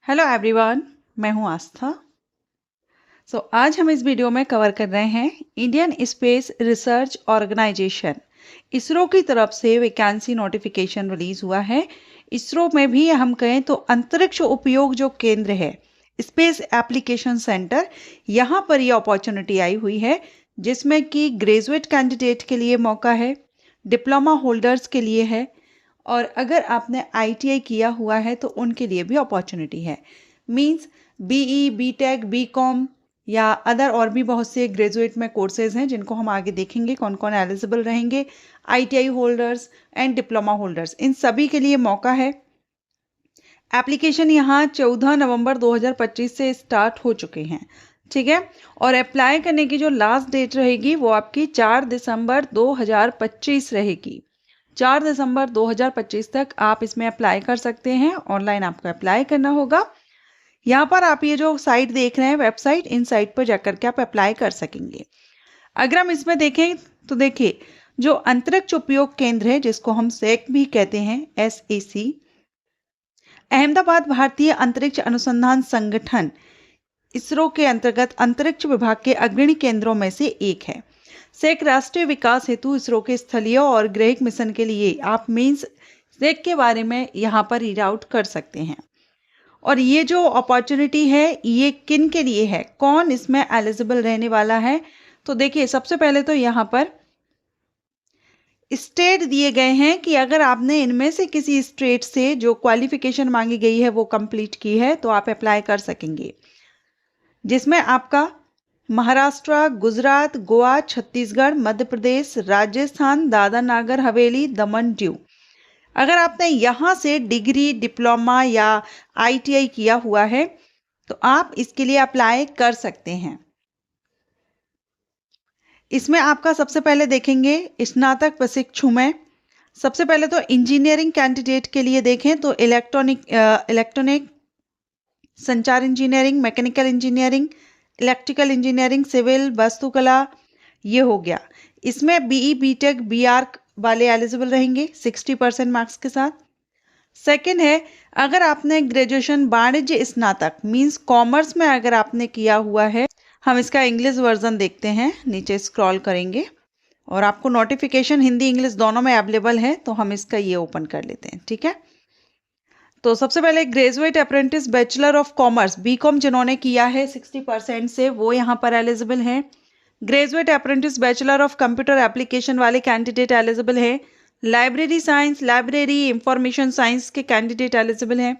Hello everyone, मैं हूं आस्था। आज हम इस वीडियो में कवर कर रहे हैं Indian Space Research Organisation ISRO की तरफ से वैकेंसी नोटिफिकेशन रिलीज हुआ है। इसरो में भी हम कहें तो अंतरिक्ष उपयोग जो केंद्र है, स्पेस एप्लीकेशन सेंटर, यहाँ पर ये अपॉर्चुनिटी आई हुई है जिसमें कि ग्रेजुएट कैंडिडेट के लिए मौका है, डिप्लोमा होल्डर्स के लिए है और अगर आपने आईटीआई किया हुआ है तो उनके लिए भी अपॉर्चुनिटी है। मींस बीई, बीटेक, बीकॉम या अदर और भी बहुत से ग्रेजुएट में कोर्सेज हैं जिनको हम आगे देखेंगे कौन कौन एलिजिबल रहेंगे। ITI holders and diploma holders, इन सभी के लिए मौका है। एप्लीकेशन यहाँ 14 नवंबर 2025 से स्टार्ट हो चुके हैं, ठीक है। और अप्लाई करने की जो लास्ट डेट रहेगी वो आपकी 4 दिसंबर 2025 रहेगी। 4 दिसंबर 2025 तक आप इसमें अप्लाई कर सकते हैं। ऑनलाइन आपको अप्लाई करना होगा। यहाँ पर आप ये जो साइट देख रहे हैं, वेबसाइट, इन साइट पर जाकर के आप अप्लाई कर सकेंगे। अगर हम इसमें देखें तो देखिए, जो अंतरिक्ष उपयोग केंद्र है जिसको हम सेक भी कहते हैं, SAC, अहमदाबाद भारतीय अंतरिक्ष अनुसंधान संगठन इसरो के अंतर्गत अंतरिक्ष विभाग के अग्रणी केंद्रों में से एक है। सेक राष्ट्रीय विकास हेतु इसरो के स्थलीय और ग्रहिक मिशन के लिए आप मीन्स सेक के बारे में यहाँ पर रीड आउट कर सकते हैं। और ये जो अपॉर्चुनिटी है ये किन के लिए है, कौन इसमें एलिजिबल रहने वाला है, तो देखिए सबसे पहले तो यहाँ पर स्टेट दिए गए हैं कि अगर आपने इनमें से किसी स्टेट से जो क्वालिफिकेशन मांगी गई है वो कंप्लीट की है तो आप अप्लाई कर सकेंगे, जिसमें आपका महाराष्ट्र, गुजरात, गोवा, छत्तीसगढ़, मध्य प्रदेश, राजस्थान, दादरा नागर हवेली, दमन दीव। अगर आपने यहाँ से डिग्री, डिप्लोमा या आईटीआई किया हुआ है तो आप इसके लिए अप्लाई कर सकते हैं। इसमें आपका सबसे पहले देखेंगे स्नातक प्रशिक्षु में सबसे पहले तो इंजीनियरिंग कैंडिडेट के लिए देखें तो इलेक्ट्रॉनिक, संचार engineering, mechanical engineering, electrical engineering, civil, वास्तुकला, ये हो गया। इसमें बीई, बीटेक, बीआर्क वाले एलिजिबल रहेंगे 60% मार्क्स के साथ। सेकंड है, अगर आपने ग्रेजुएशन वाणिज्य स्नातक मींस कॉमर्स में अगर आपने किया हुआ है, हम इसका इंग्लिश वर्जन देखते हैं, नीचे स्क्रॉल करेंगे और आपको नोटिफिकेशन हिंदी इंग्लिश दोनों में अवेलेबल है तो हम इसका ये ओपन कर लेते हैं, ठीक है। तो सबसे पहले graduate apprentice bachelor of commerce BCom जिन्होंने किया है 60% से, वो यहाँ पर एलिजिबल हैं। Graduate apprentice bachelor of computer application वाले कैंडिडेट एलिजिबल हैं। Library science, library information science के कैंडिडेट एलिजिबल हैं।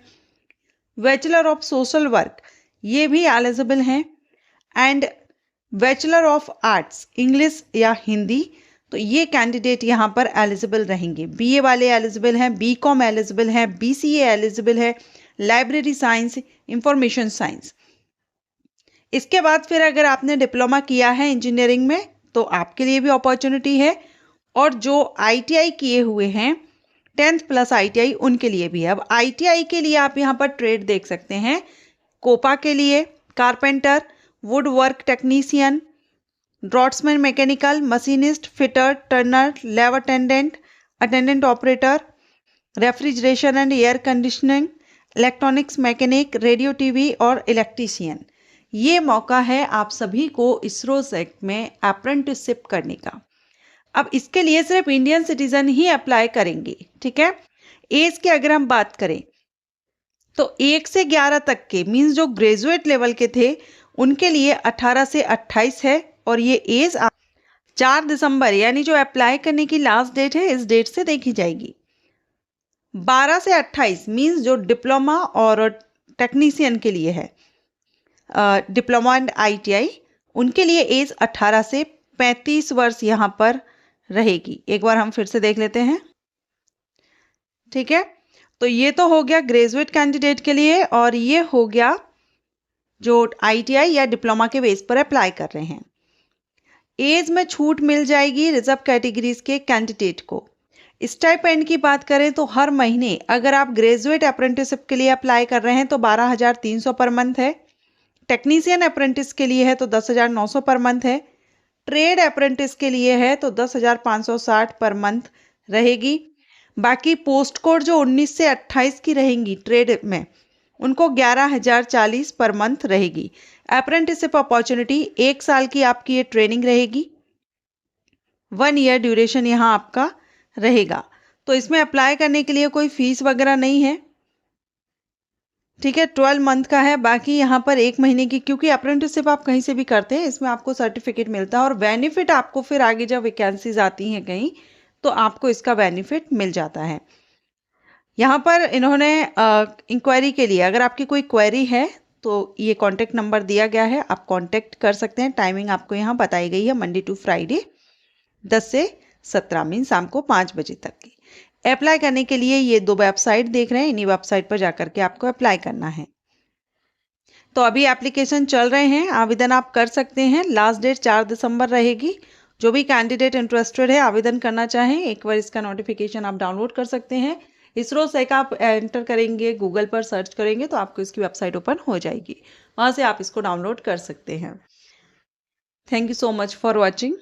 बैचलर ऑफ सोशल वर्क ये भी एलिजिबल हैं। And bachelor of arts English या हिंदी, तो ये कैंडिडेट यहाँ पर एलिजिबल रहेंगे। बीए वाले एलिजिबल हैं, बीकॉम एलिजिबल हैं, बीसीए एलिजिबल है, लाइब्रेरी साइंस, इंफॉर्मेशन साइंस। इसके बाद फिर अगर आपने डिप्लोमा किया है इंजीनियरिंग में तो आपके लिए भी अपॉर्चुनिटी है। और जो आईटीआई किए हुए हैं 10th प्लस आईटीआई, उनके लिए भी है। अब आईटीआई के लिए आप यहाँ पर ट्रेड देख सकते हैं। कोपा के लिए carpenter, would work technician, draughtsman mechanical, machinist, fitter, Turner, lab attendant, attendant operator, refrigeration and air conditioning, electronics mechanic, radio TV और इलेक्ट्रीशियन। ये मौका है आप सभी को इसरो सेक में अप्रेंटिसशिप करने का। अब इसके लिए सिर्फ इंडियन सिटीजन ही अप्लाई करेंगे, ठीक है। एज की अगर हम बात करें तो 1 से 11 तक के मींस जो ग्रेजुएट लेवल के थे उनके लिए 18 से 28 है। और ये एज 4 दिसंबर यानी जो अप्लाई करने की लास्ट डेट है इस डेट से देखी जाएगी। 12 से 28 मींस जो डिप्लोमा और टेक्नीशियन के लिए है, डिप्लोमा एंड आईटीआई, उनके लिए एज 18 से 35 वर्ष यहाँ पर रहेगी। एक बार हम फिर से देख लेते हैं, ठीक है। तो ये तो हो गया ग्रेजुएट कैंडिडेट के लिए और ये हो गया जो आईटीआई या डिप्लोमा के बेस पर अप्लाई कर रहे हैं। एज में छूट मिल जाएगी रिजर्व कैटेगरीज के कैंडिडेट को। स्टाइपेंड की बात करें तो हर महीने अगर आप ग्रेजुएट अप्रेंटिसशिप के लिए अप्लाई कर रहे हैं तो 12,300 पर मंथ है। टेक्नीशियन अप्रेंटिस के लिए है तो 10,900 पर मंथ है। ट्रेड अप्रेंटिस के लिए है तो 10,560 पर मंथ रहेगी। बाकी पोस्ट कोड जो 19 से 28 की रहेंगी ट्रेड में, उनको 11,040 पर मंथ रहेगी। अप्रेंटिसशिप अपॉर्चुनिटी 1 साल की आपकी ये ट्रेनिंग रहेगी। 1 ईयर ड्यूरेशन यहाँ आपका रहेगा। तो इसमें अप्लाई करने के लिए कोई फीस वगैरह नहीं है, ठीक है। 12 मंथ का है। बाकी यहाँ पर 1 महीने की, क्योंकि अप्रेंटिसशिप आप कहीं से भी करते हैं, इसमें आपको सर्टिफिकेट मिलता है और बेनिफिट आपको फिर आगे जब वैकेंसीज आती हैं कहीं, तो आपको इसका बेनिफिट मिल जाता है। यहाँ पर इन्होंने इंक्वायरी के लिए, अगर आपकी कोई क्वेरी है तो ये कॉन्टैक्ट नंबर दिया गया है, आप कॉन्टैक्ट कर सकते हैं। टाइमिंग आपको यहाँ बताई गई है, मंडे टू फ्राइडे 10 से 17 मीन शाम को 5 बजे तक की। अप्लाई करने के लिए ये 2 वेबसाइट देख रहे हैं, इन्हीं वेबसाइट पर जाकर के आपको अप्लाई करना है। तो अभी एप्लीकेशन चल रहे हैं, आवेदन आप कर सकते हैं। लास्ट डेट 4 दिसंबर रहेगी। जो भी कैंडिडेट इंटरेस्टेड है, आवेदन करना चाहें, एक बार इसका नोटिफिकेशन आप डाउनलोड कर सकते हैं। इसरो सेक आप एंटर करेंगे, गूगल पर सर्च करेंगे तो आपको इसकी वेबसाइट ओपन हो जाएगी, वहाँ से आप इसको डाउनलोड कर सकते हैं। Thank you so much for watching.